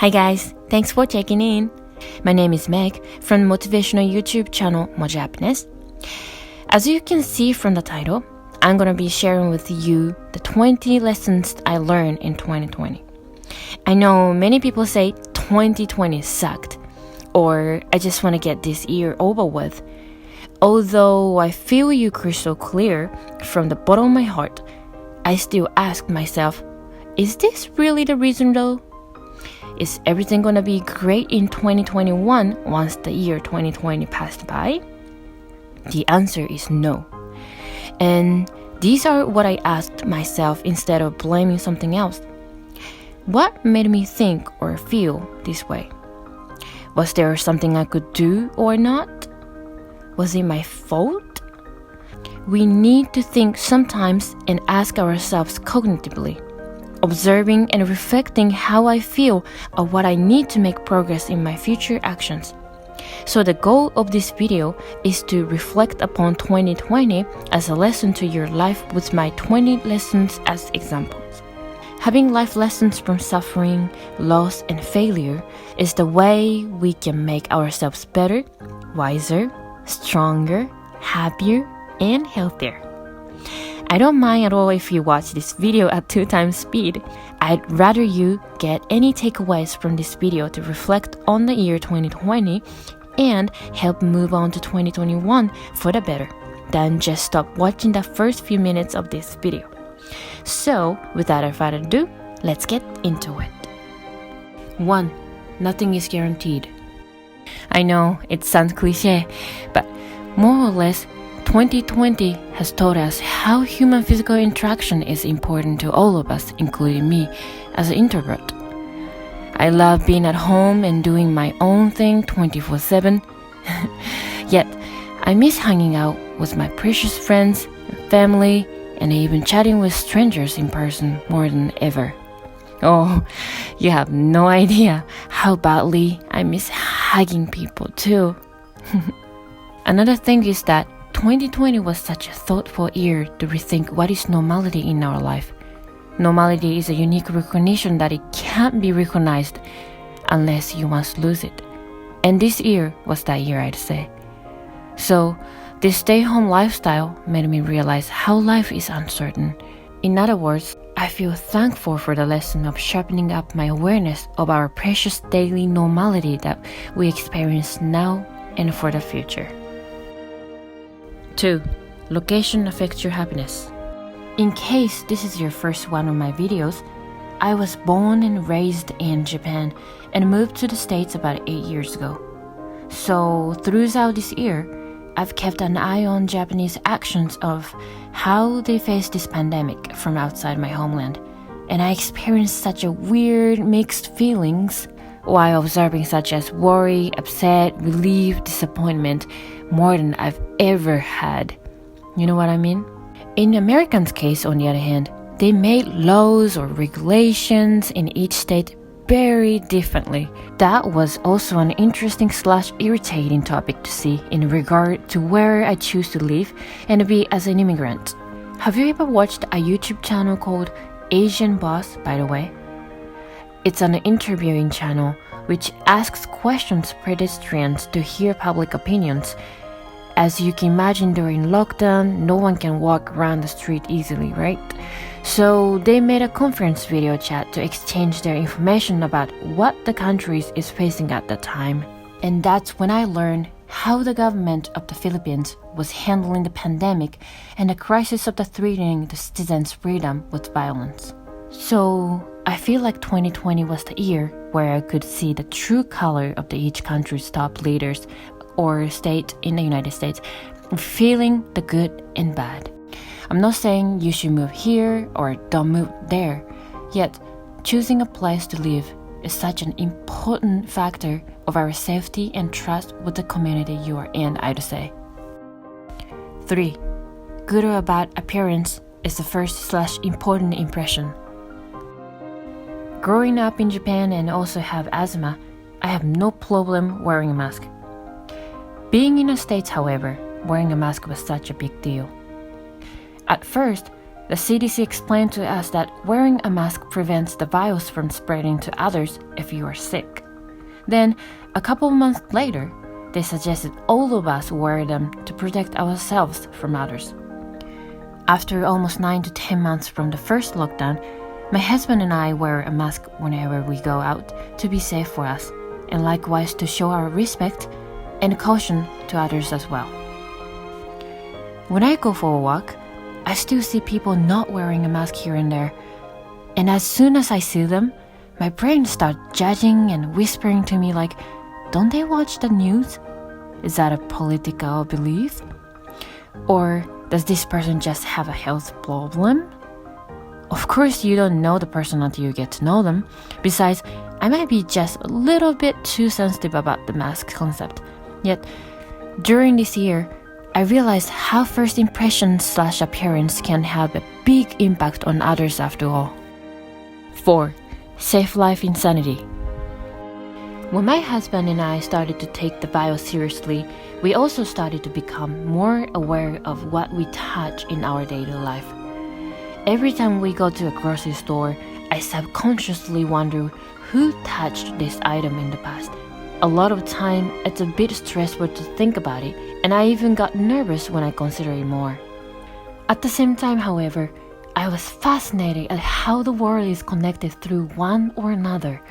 Hi guys, thanks for checking in. My name is Meg from the motivational YouTube channel Moji Happiness. As you can see from the title, I'm going to be sharing with you the 20 lessons I learned in 2020. I know many people say 2020 sucked, or I just want to get this year over with. Although I feel you crystal clear from the bottom of my heart, I still ask myself, is this really the reason though? Is everything going to be great in 2021 once the year 2020 passed by? The answer is no. And these are what I asked myself instead of blaming something else. What made me think or feel this way? Was there something I could do or not? Was it my fault? We need to think sometimes and ask ourselves cognitively, observing and reflecting how I feel or what I need to make progress in my future actions. So the goal of this video is to reflect upon 2020 as a lesson to your life with my 20 lessons as examples. Having life lessons from suffering, loss, and failure is the way we can make ourselves better, wiser, stronger, happier, and healthier. I don't mind at all if you watch this video at 2 times speed. I'd rather you get any takeaways from this video to reflect on the year 2020 and help move on to 2021 for the better than just stop watching the first few minutes of this video. So, without further ado, let's get into it. 1. Nothing is guaranteed. I know it sounds cliche, but more or less, 2020 has taught us how human physical interaction is important to all of us, including me, as an introvert. I love being at home and doing my own thing 24/7. Yet, I miss hanging out with my precious friends and family and even chatting with strangers in person more than ever. Oh, you have no idea how badly I miss hugging people too. Another thing is that 2020 was such a thoughtful year to rethink what is normality in our life. Normality is a unique recognition that it can't be recognized unless you once lose it. And this year was that year, I'd say. So, this stay-home lifestyle made me realize how life is uncertain. In other words, I feel thankful for the lesson of sharpening up my awareness of our precious daily normality that we experience now and for the future. 2. Location affects your happiness. In case this is your first one of my videos, I was born and raised in Japan and moved to the States about 8 years ago. So throughout this year, I've kept an eye on Japanese actions of how they face this pandemic from outside my homeland. And I experienced such a weird mixed feelings while observing such as worry, upset, relief, disappointment, more than I've ever had. You know what I mean? In Americans' case, on the other hand, they made laws or regulations in each state very differently. That was also an interesting / irritating topic to see in regard to where I choose to live and be as an immigrant. Have you ever watched a YouTube channel called Asian Boss, by the way? It's an interviewing channel which asks questions pedestrians to hear public opinions. As you can imagine, during lockdown, no one can walk around the street easily, right? So they made a conference video chat to exchange their information about what the country is facing at the time. And that's when I learned how the government of the Philippines was handling the pandemic and the crisis of the threatening the citizens' freedom with violence. So I feel like 2020 was the year where I could see the true color of each country's top leaders or state in the United States, feeling the good and bad. I'm not saying you should move here or don't move there, yet choosing a place to live is such an important factor of our safety and trust with the community you are in, I'd say. 3. Good or bad appearance is the first / important impression. Growing up in Japan and also have asthma, I have no problem wearing a mask. Being in the States, however, wearing a mask was such a big deal. At first, The CDC explained to us that wearing a mask prevents the virus from spreading to others if you are sick. Then, a couple of months later, they suggested all of us wear them to protect ourselves from others. After almost 9 to 10 months from the first lockdown, my husband and I wear a mask whenever we go out to be safe for us, and likewise to show our respect and caution to others as well. When I go for a walk, I still see people not wearing a mask here and there, and as soon as I see them, my brain starts judging and whispering to me like, don't they watch the news? Is that a political belief? Or does this person just have a health problem? Of course, you don't know the person until you get to know them. Besides, I might be just a little bit too sensitive about the mask concept. Yet, during this year, I realized how first impression/appearance can have a big impact on others after all. 4. Safe life insanity. When my husband and I started to take the bio seriously, we also started to become more aware of what we touch in our daily life. Every time we go to a grocery store, I subconsciously wonder who touched this item in the past. A lot of time, it's a bit stressful to think about it, and I even got nervous when I consider it more. At the same time, however, I was fascinated at how the world is connected through one or another.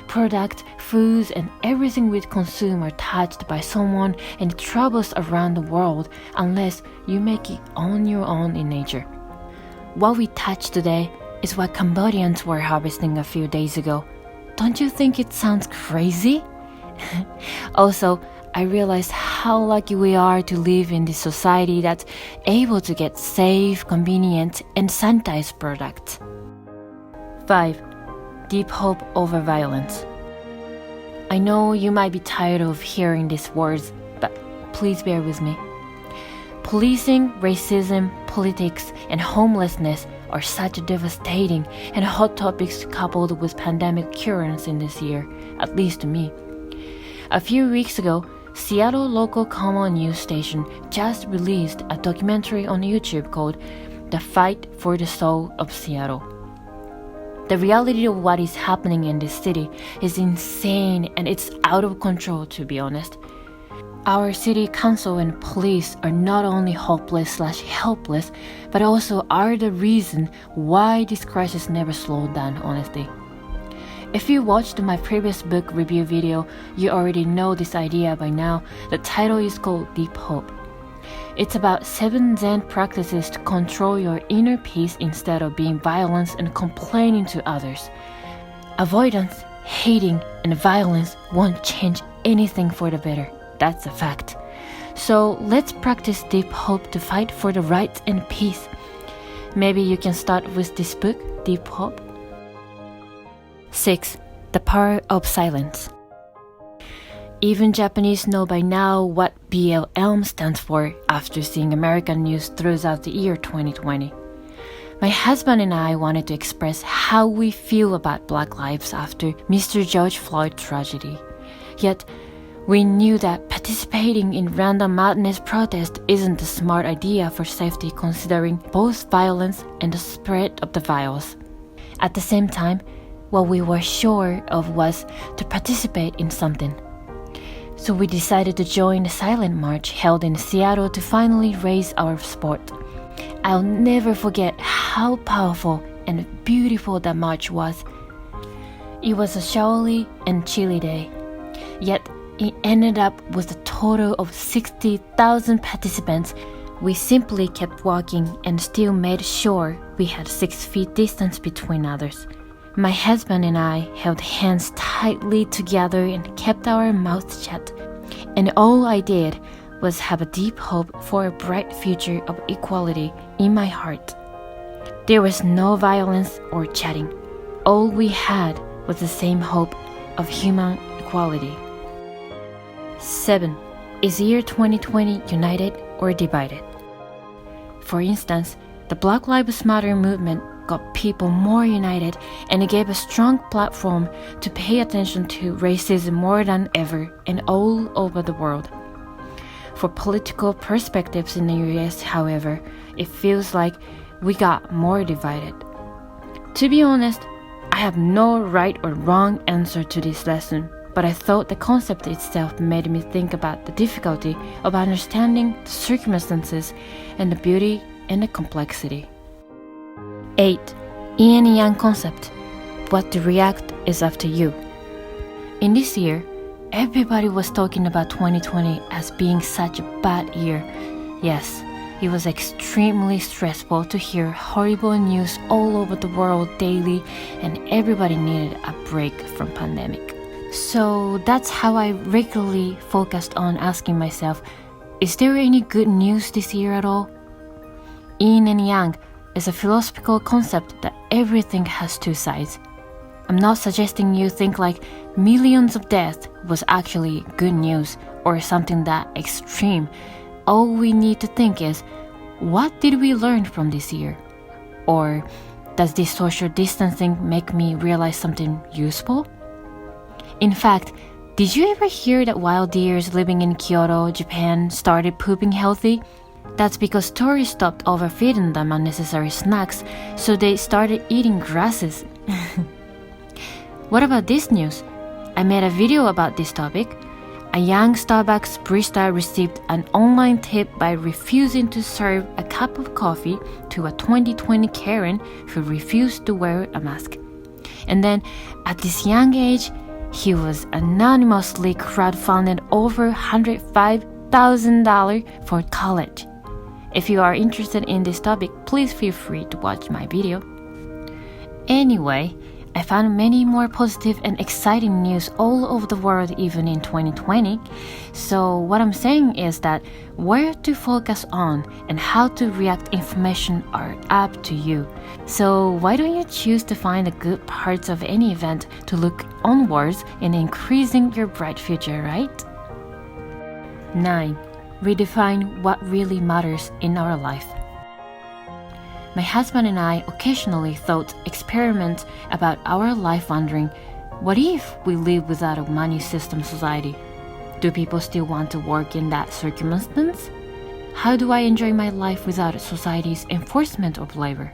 Products, foods, and everything we consume are touched by someone and it travels around the world unless you make it on your own in nature. What we touch today is what Cambodians were harvesting a few days ago. Don't you think it sounds crazy? Also, I realized how lucky we are to live in this society that's able to get safe, convenient, and sanitized products. 5. Deep hope over violence. I know you might be tired of hearing these words, but please bear with me. Policing, racism, politics, and homelessness are such devastating and hot topics coupled with pandemic currents in this year, at least to me. A few weeks ago, Seattle local common news station just released a documentary on YouTube called The Fight for the Soul of Seattle. The reality of what is happening in this city is insane and it's out of control, to be honest. Our city council and police are not only hopeless/helpless, but also are the reason why this crisis never slowed down, honestly. If you watched my previous book review video, you already know this idea by now. The title is called Deep Hope. It's about 7 Zen practices to control your inner peace instead of being violent and complaining to others. Avoidance, hating, and violence won't change anything for the better. That's a fact. So let's practice deep hope to fight for the rights and peace. Maybe you can start with this book, Deep Hope. 6. The power of silence. Even Japanese know by now what BLM stands for after seeing American news throughout the year 2020. My husband and I wanted to express how we feel about Black lives after Mr. George Floyd tragedy. Yet, we knew that participating in random madness protest isn't a smart idea for safety considering both violence and the spread of the virus. At the same time, what we were sure of was to participate in something. So we decided to join the silent march held in Seattle to finally raise our support. I'll never forget how powerful and beautiful that march was. It was a showery and chilly day, yet it ended up with a total of 60,000 participants. We simply kept walking and still made sure we had 6 feet distance between others. My husband and I held hands tightly together and kept our mouths shut. And all I did was have a deep hope for a bright future of equality in my heart. There was no violence or chatting. All we had was the same hope of human equality. 7. Is year 2020 united or divided? For instance, the Black Lives Matter movement got people more united and it gave a strong platform to pay attention to racism more than ever and all over the world. For political perspectives in the US, however, it feels like we got more divided. To be honest, I have no right or wrong answer to this lesson, but I thought the concept itself made me think about the difficulty of understanding the circumstances and the beauty and the complexity. 8. Yin and Yang concept. What to react is up to you. In this year, everybody was talking about 2020 as being such a bad year. Yes, it was extremely stressful to hear horrible news all over the world daily, and everybody needed a break from pandemic. So that's how I regularly focused on asking myself, is there any good news this year at all? Yin and Yang is a philosophical concept that everything has two sides. I'm not suggesting you think like millions of deaths was actually good news or something that extreme. All we need to think is, what did we learn from this year? Or does this social distancing make me realize something useful? In fact, did you ever hear that wild deers living in Kyoto, Japan started pooping healthy? That's because tourists stopped overfeeding them unnecessary snacks, so they started eating grasses. What about this news? I made a video about this topic. A young Starbucks barista received an online tip by refusing to serve a cup of coffee to a 2020 Karen who refused to wear a mask. And then, at this young age, he was anonymously crowdfunded over $105,000 for college. If you are interested in this topic, please feel free to watch my video. Anyway, I found many more positive and exciting news all over the world even in 2020. So what I'm saying is that where to focus on and how to react information are up to you. So why don't you choose to find the good parts of any event to look onwards in increasing your bright future, right? 9. Redefine what really matters in our life. My husband and I occasionally thought experiments about our life wondering, what if we live without a money system society? Do people still want to work in that circumstance? How do I enjoy my life without society's enforcement of labor?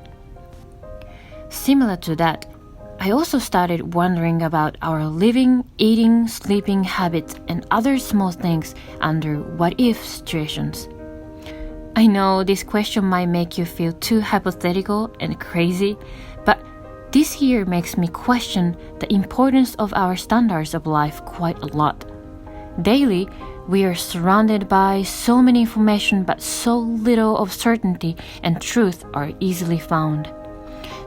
Similar to that, I also started wondering about our living, eating, sleeping habits and other small things under what-if situations. I know this question might make you feel too hypothetical and crazy, but this year makes me question the importance of our standards of life quite a lot. Daily, we are surrounded by so many information but so little of certainty and truth are easily found.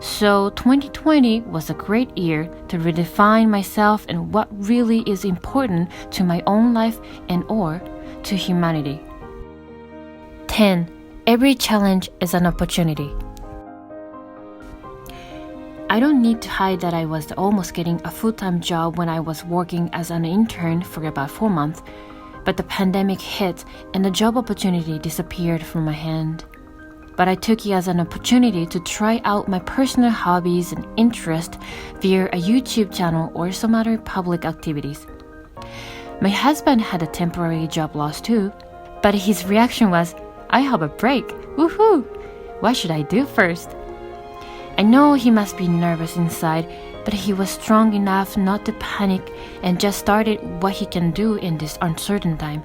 So 2020 was a great year to redefine myself and what really is important to my own life and or to humanity. 10. Every challenge is an opportunity. I don't need to hide that I was almost getting a full-time job when I was working as an intern for about 4 months, but the pandemic hit and the job opportunity disappeared from my hand. But I took it as an opportunity to try out my personal hobbies and interests via a YouTube channel or some other public activities. My husband had a temporary job loss too, but his reaction was, I have a break, woohoo! What should I do first? I know he must be nervous inside, but he was strong enough not to panic and just started what he can do in this uncertain time.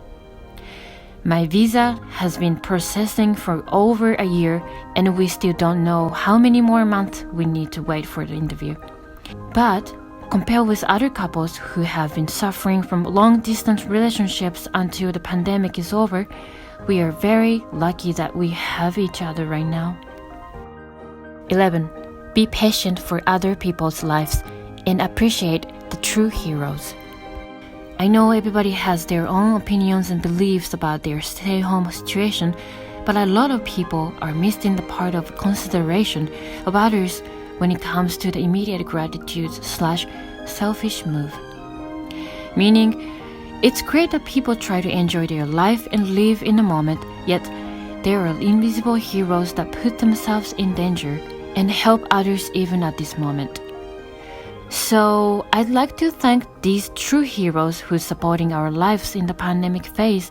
My visa has been processing for over a year and we still don't know how many more months we need to wait for the interview. But compared with other couples who have been suffering from long-distance relationships until the pandemic is over, we are very lucky that we have each other right now. 11. Be patient for other people's lives and appreciate the true heroes. I know everybody has their own opinions and beliefs about their stay-home situation, but a lot of people are missing the part of consideration of others when it comes to the immediate gratitude/selfish move. Meaning, it's great that people try to enjoy their life and live in the moment, yet there are invisible heroes that put themselves in danger and help others even at this moment. So I'd like to thank these true heroes who's supporting our lives in the pandemic phase.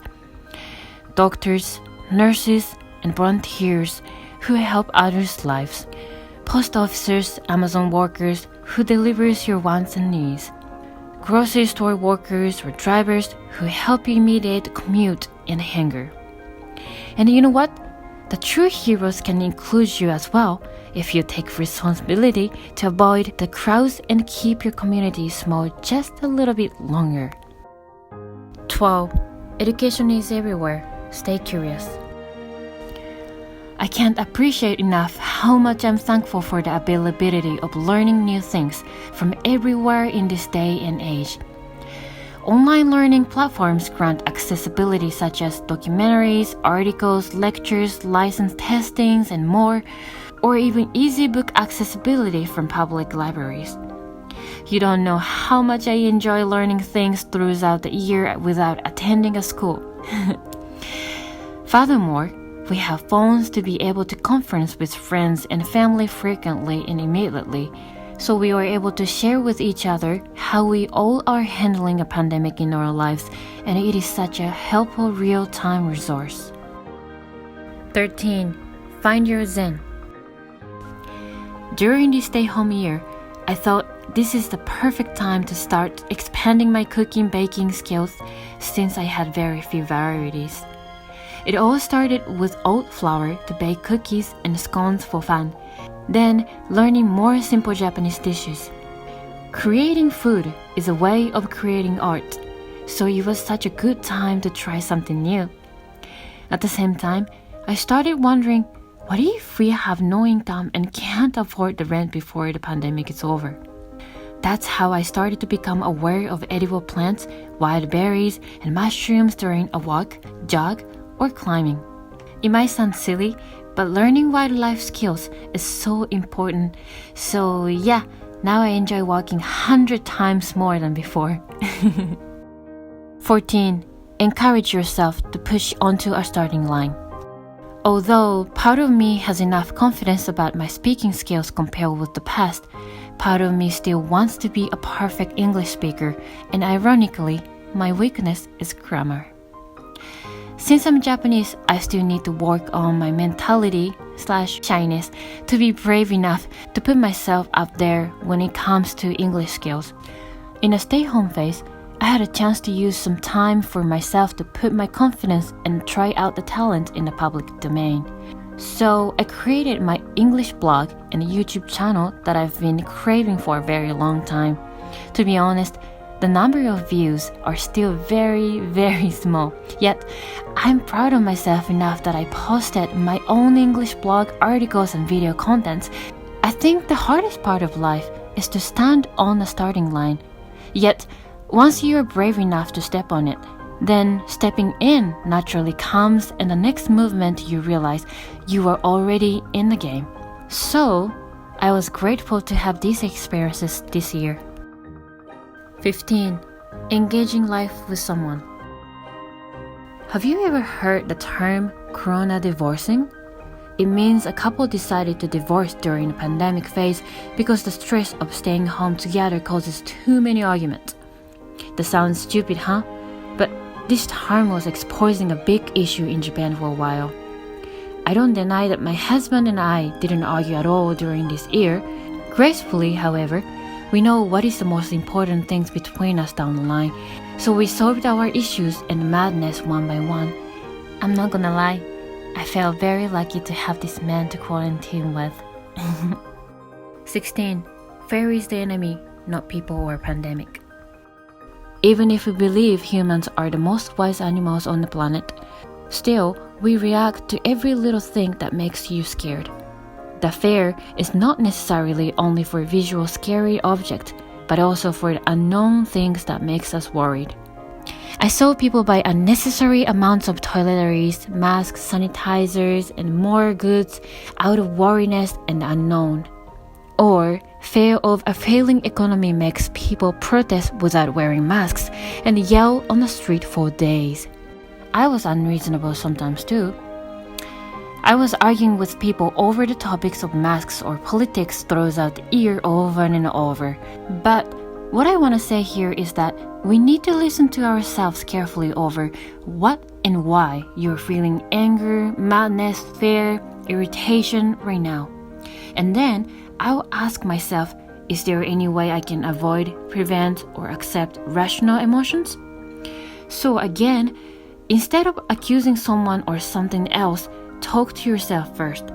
Doctors, nurses, and volunteers who help others' lives, post officers, Amazon workers who delivers your wants and needs, grocery store workers or drivers who help you mediate commute and hunger. And you know what? The true heroes can include you as well if you take responsibility to avoid the crowds and keep your community small just a little bit longer. 12. Education is everywhere. Stay curious. I can't appreciate enough how much I'm thankful for the availability of learning new things from everywhere in this day and age. Online learning platforms grant accessibility such as documentaries, articles, lectures, license testings, and more, or even easy book accessibility from public libraries. You don't know how much I enjoy learning things throughout the year without attending a school. Furthermore, we have phones to be able to conference with friends and family frequently and immediately, so we are able to share with each other how we all are handling a pandemic in our lives, and it is such a helpful real-time resource. 13. Find your Zen. During this stay-home year, I thought this is the perfect time to start expanding my cooking-baking skills since I had very few varieties. It all started with oat flour to bake cookies and scones for fun, then learning more simple Japanese dishes. Creating food is a way of creating art, so it was such a good time to try something new. At the same time, I started wondering, what if we have no income and can't afford the rent before the pandemic is over? That's how I started to become aware of edible plants, wild berries, and mushrooms during a walk, jog, or climbing. It might sound silly, but learning wildlife skills is so important. So yeah, now I enjoy walking 100 times more than before. 14. Encourage yourself to push onto a starting line. Although part of me has enough confidence about my speaking skills compared with the past, part of me still wants to be a perfect English speaker, and ironically, my weakness is grammar. Since I'm Japanese, I still need to work on my mentality/shyness to be brave enough to put myself up there when it comes to English skills. In a stay-home phase, I had a chance to use some time for myself to put my confidence and try out the talent in the public domain. So I created my English blog and a YouTube channel that I've been craving for a very long time. To be honest, the number of views are still very, very small. Yet, I'm proud of myself enough that I posted my own English blog articles and video contents. I think the hardest part of life is to stand on the starting line. Yet, once you're brave enough to step on it, then stepping in naturally comes, and the next movement you realize you are already in the game. So, I was grateful to have these experiences this year. 15. Engaging life with someone. Have you ever heard the term Corona divorcing? It means a couple decided to divorce during the pandemic phase because the stress of staying home together causes too many arguments. That sounds stupid, huh? But this term was exposing a big issue in Japan for a while. I don't deny that my husband and I didn't argue at all during this year. Gracefully, however, we know what is the most important things between us down the line, so we solved our issues and madness one by one. I'm not gonna lie, I felt very lucky to have this man to quarantine with. 16. Fear is the enemy, not people or pandemic. Even if we believe humans are the most wise animals on the planet, still, we react to every little thing that makes you scared. The fear is not necessarily only for visual scary objects, but also for the unknown things that makes us worried. I saw people buy unnecessary amounts of toiletries, masks, sanitizers, and more goods out of worriness and the unknown. Or fear of a failing economy makes people protest without wearing masks and yell on the street for days. I was unreasonable sometimes too. I was arguing with people over the topics of masks or politics throughout the year over and over. But what I want to say here is that we need to listen to ourselves carefully over what and why you're feeling anger, madness, fear, irritation right now. And then I'll ask myself, is there any way I can avoid, prevent, or accept rational emotions? So again, instead of accusing someone or something else, talk to yourself first.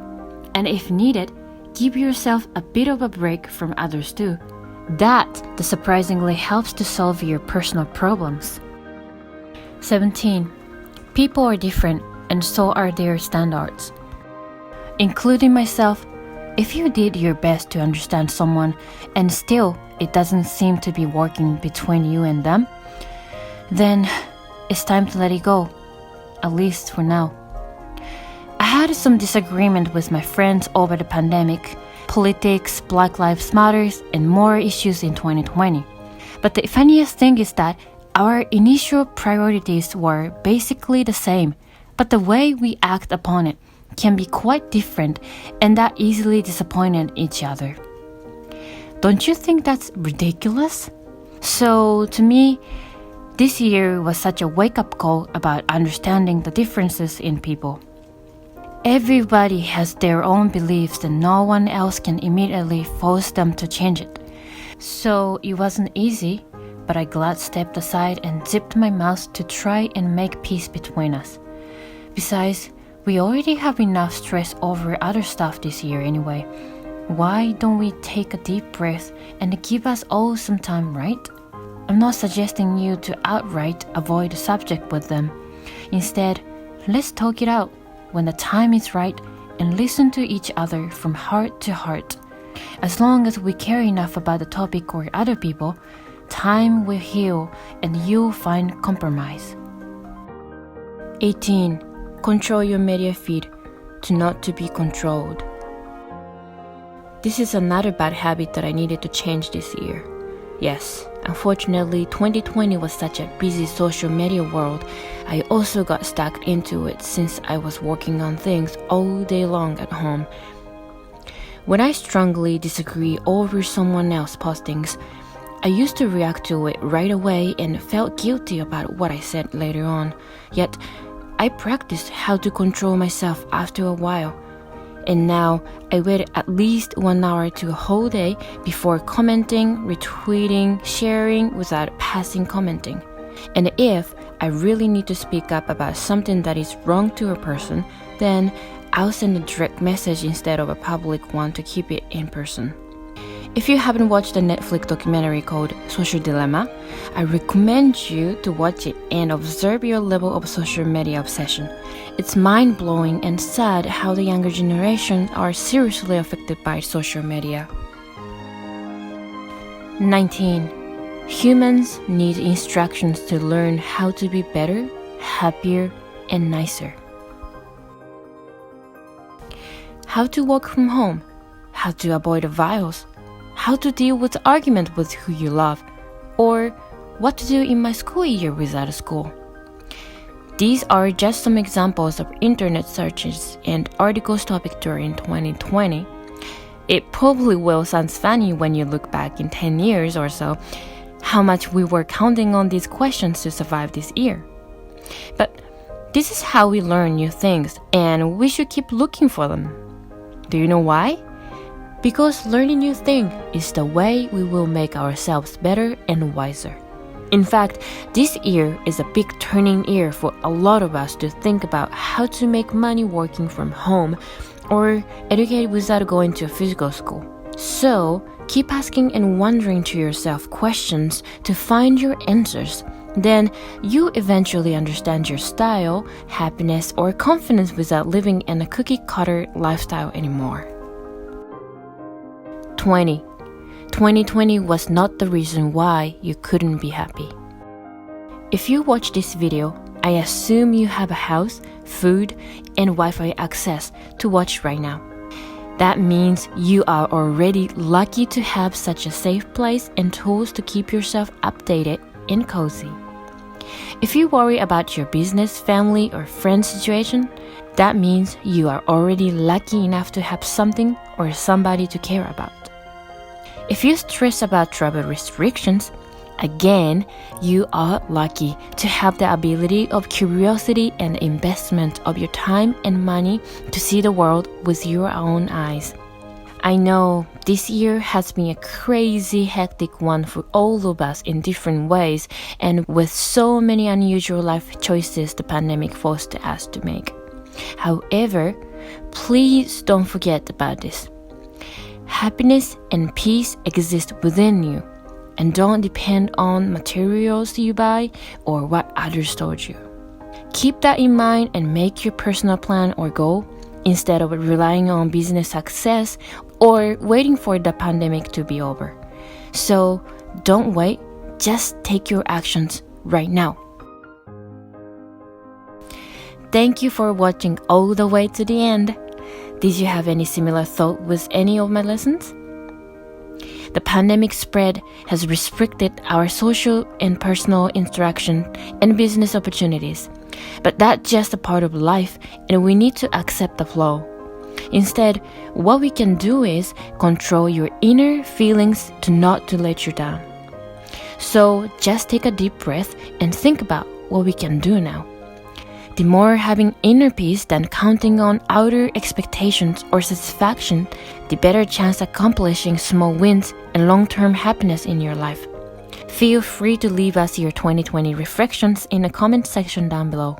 And if needed, give yourself a bit of a break from others too. That surprisingly helps to solve your personal problems. 17. People are different, and so are their standards. Including myself, if you did your best to understand someone and still it doesn't seem to be working between you and them, then it's time to let it go, at least for now. I had some disagreement with my friends over the pandemic, politics, Black Lives Matter, and more issues in 2020. But the funniest thing is that our initial priorities were basically the same, but the way we act upon it can be quite different, and that easily disappointed each other. Don't you think that's ridiculous? So to me, this year was such a wake-up call about understanding the differences in people. Everybody has their own beliefs and no one else can immediately force them to change it. So it wasn't easy, but I glad stepped aside and zipped my mouth to try and make peace between us. Besides, we already have enough stress over other stuff this year anyway. Why don't we take a deep breath and give us all some time, right? I'm not suggesting you to outright avoid the subject with them. Instead, let's talk it out when the time is right and listen to each other from heart to heart. As long as we care enough about the topic or other people, time will heal and you'll find compromise. 18. Control your media feed to not to be controlled. This is another bad habit that I needed to change this year. Yes, unfortunately, 2020 was such a busy social media world. I also got stuck into it since I was working on things all day long at home. When I strongly disagree over someone else's postings, I used to react to it right away and felt guilty about what I said later on. Yet, I practiced how to control myself after a while. And now, I wait at least 1 hour to a whole day before commenting, retweeting, sharing without passing commenting. And if I really need to speak up about something that is wrong to a person, then I'll send a direct message instead of a public one to keep it in person. If you haven't watched the Netflix documentary called Social Dilemma, I recommend you to watch it and observe your level of social media obsession. It's mind-blowing and sad how the younger generation are seriously affected by social media. 19. Humans need instructions to learn how to be better, happier, and nicer. How to work from home, how to avoid the vials, how to deal with argument with who you love, or what to do in my school year without a school. These are just some examples of internet searches and articles topic during 2020. It probably will sound funny when you look back in 10 years or so, how much we were counting on these questions to survive this year. But this is how we learn new things, and we should keep looking for them. Do you know why? Because learning new things is the way we will make ourselves better and wiser. In fact, this year is a big turning year for a lot of us to think about how to make money working from home or educate without going to a physical school. So, keep asking and wondering to yourself questions to find your answers. Then, you eventually understand your style, happiness, or confidence without living in a cookie-cutter lifestyle anymore. 20. 2020 was not the reason why you couldn't be happy. If you watch this video, I assume you have a house, food, and Wi-Fi access to watch right now. That means you are already lucky to have such a safe place and tools to keep yourself updated and cozy. If you worry about your business, family, or friend situation, that means you are already lucky enough to have something or somebody to care about. If you stress about travel restrictions, Again, you are lucky to have the ability of curiosity and investment of your time and money to see the world with your own eyes. I know this year has been a crazy hectic one for all of us in different ways and with so many unusual life choices the pandemic forced us to make. However, please don't forget about this. Happiness and peace exist within you, and don't depend on materials you buy or what others told you. Keep that in mind and make your personal plan or goal instead of relying on business success or waiting for the pandemic to be over. So don't wait, just take your actions right now. Thank you for watching all the way to the end. Did you have any similar thought with any of my lessons? The pandemic spread has restricted our social and personal interaction and business opportunities. But that's just a part of life, and we need to accept the flow. Instead, what we can do is control your inner feelings not to let you down. So just take a deep breath and think about what we can do now. The more having inner peace than counting on outer expectations or satisfaction, the better chance accomplishing small wins and long-term happiness in your life. Feel free to leave us your 2020 reflections in the comment section down below.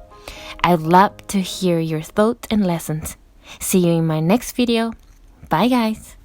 I'd love to hear your thoughts and lessons. See you in my next video. Bye guys!